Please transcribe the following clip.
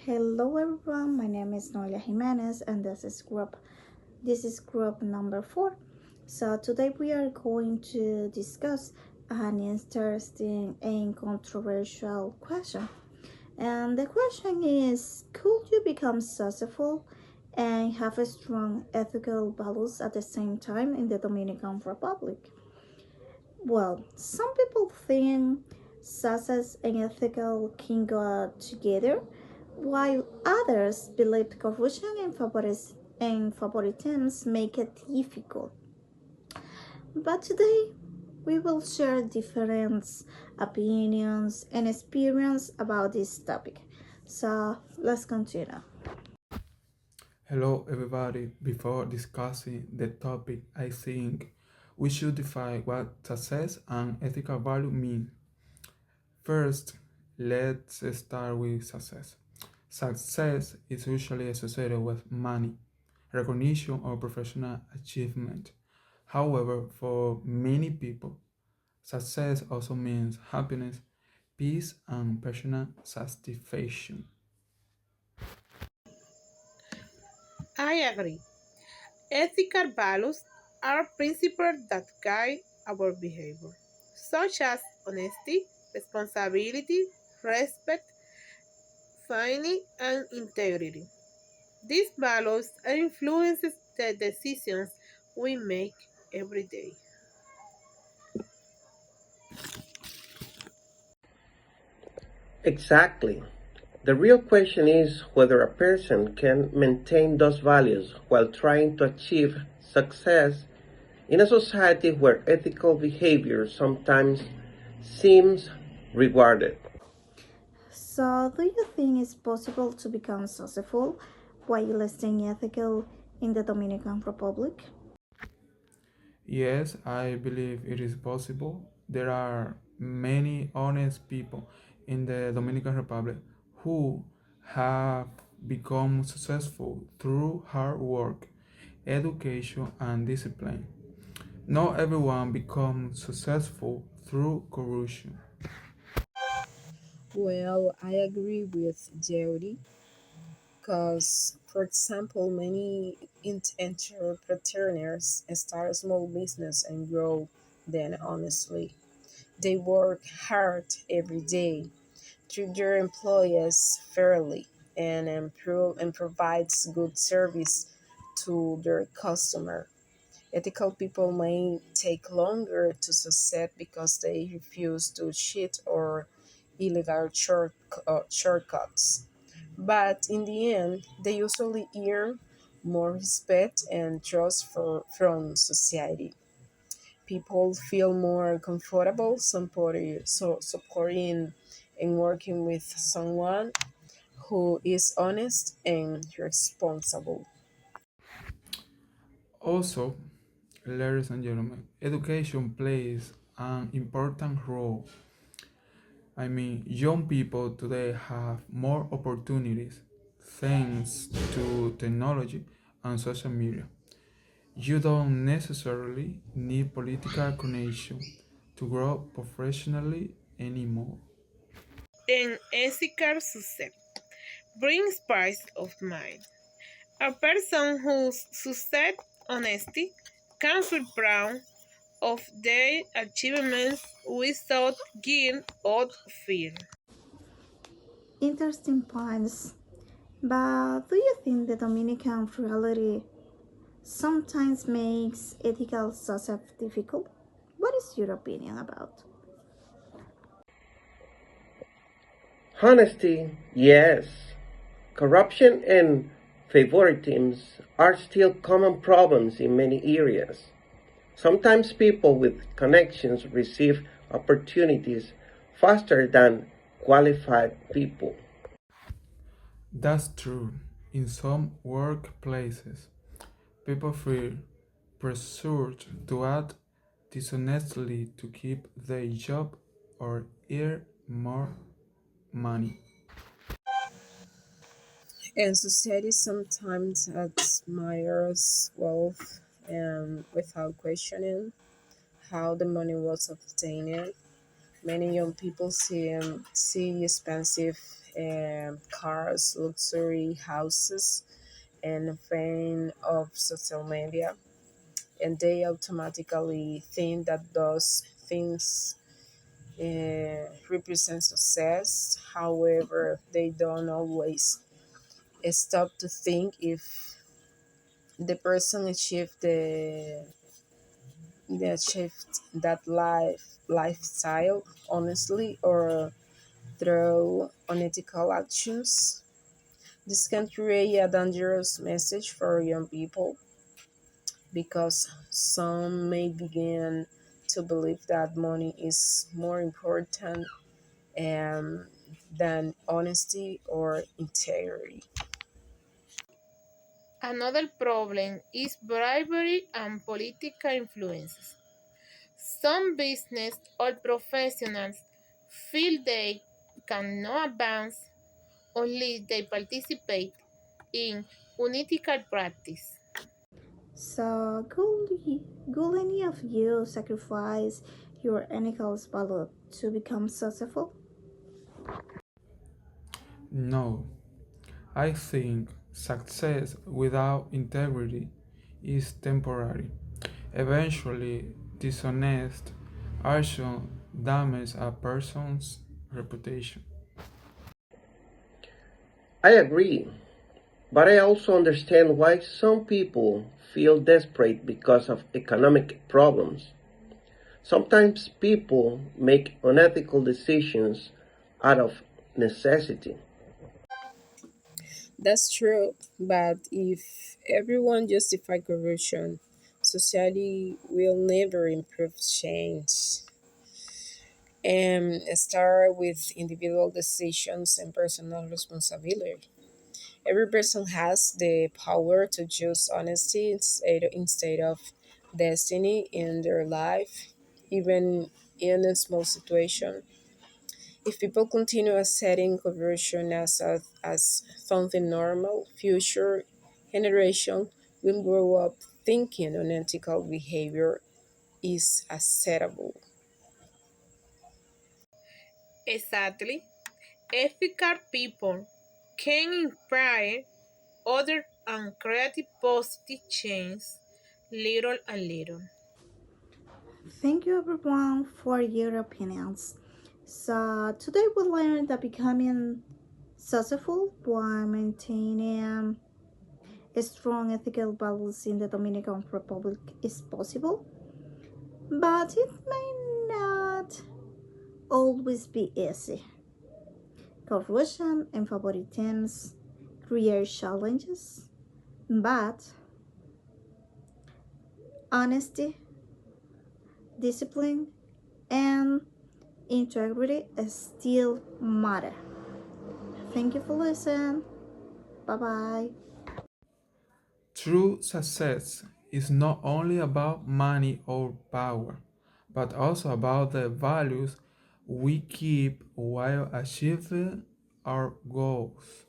Hello everyone, my name is Noelia Jimenez and this is group number 4. So today we are going to discuss an interesting and controversial question. And the question is, could you become successful and have a strong ethical values at the same time in the Dominican Republic? Well, some people think success and ethical can go together, while others believe corruption and favoritism make it difficult. But today, we will share different opinions and experience about this topic. So let's continue. Hello, everybody. Before discussing the topic, I think we should define what success and ethical value mean. First, let's start with success. Success is usually associated with money, recognition, or professional achievement. However, for many people, success also means happiness, peace, and personal satisfaction. I agree. Ethical values are principles that guide our behavior, such as honesty, responsibility, respect, fairness, and integrity. These values influence the decisions we make every day. Exactly. The real question is whether a person can maintain those values while trying to achieve success in a society where ethical behavior sometimes seems rewarded. So, do you think it's possible to become successful while staying ethical in the Dominican Republic? Yes, I believe it is possible. There are many honest people in the Dominican Republic who have become successful through hard work, education, and discipline. Not everyone becomes successful through corruption. Well, I agree with Jody because, for example, many entrepreneurs start a small business and grow then honestly. They work hard every day, treat their employees fairly, and improve and provides good service to their customer. Ethical people may take longer to succeed because they refuse to cheat or illegal shortcuts. But in the end, they usually earn more respect and trust from society. People feel more comfortable supporting and working with someone who is honest and responsible. Also, ladies and gentlemen, education plays an important role. Young people today have more opportunities thanks to technology and social media. You don't necessarily need political connection to grow professionally anymore. And ethical success brings peace of mind. A person whose success honesty can feel proud of their achievements without guilt or fear. Interesting points. But do you think the Dominican reality sometimes makes ethical success difficult? What is your opinion about? Honesty, yes. Corruption and favoritism are still common problems in many areas. Sometimes people with connections receive opportunities faster than qualified people. That's true. In some workplaces, people feel pressured to act dishonestly to keep their job or earn more money. And society sometimes admires wealth without questioning how the money was obtained. Many young people see expensive cars, luxury houses, and fame of social media, and they automatically think that those things represent success. However, they don't always stop to think if the person achieved the achieved that lifestyle honestly or through unethical actions. This can create a dangerous message for young people because some may begin to believe that money is more important um, than honesty or integrity. Another problem is bribery and political influences. Some business or professionals feel they cannot advance unless they participate in unethical practice. So, could any of you sacrifice your ethical value to become successful? No, I think success without integrity is temporary. Eventually, dishonest action damages a person's reputation. I agree, but I also understand why some people feel desperate because of economic problems. Sometimes people make unethical decisions out of necessity. That's true, but if everyone justify corruption, society will never improve change. And start with individual decisions and personal responsibility. Every person has the power to choose honesty instead of destiny in their life, even in a small situation. If people continue accepting conversion as something normal, future generation will grow up thinking unethical behavior is acceptable. Exactly. Ethical people can inspire others and create positive change little and little. Thank you everyone for your opinions. So, today we learned that becoming successful while maintaining strong ethical values in the Dominican Republic is possible, but it may not always be easy. Corruption and favoritism create challenges, but honesty, discipline, and integrity still matter. Thank you for listening. Bye bye. True success is not only about money or power, but also about the values we keep while achieving our goals.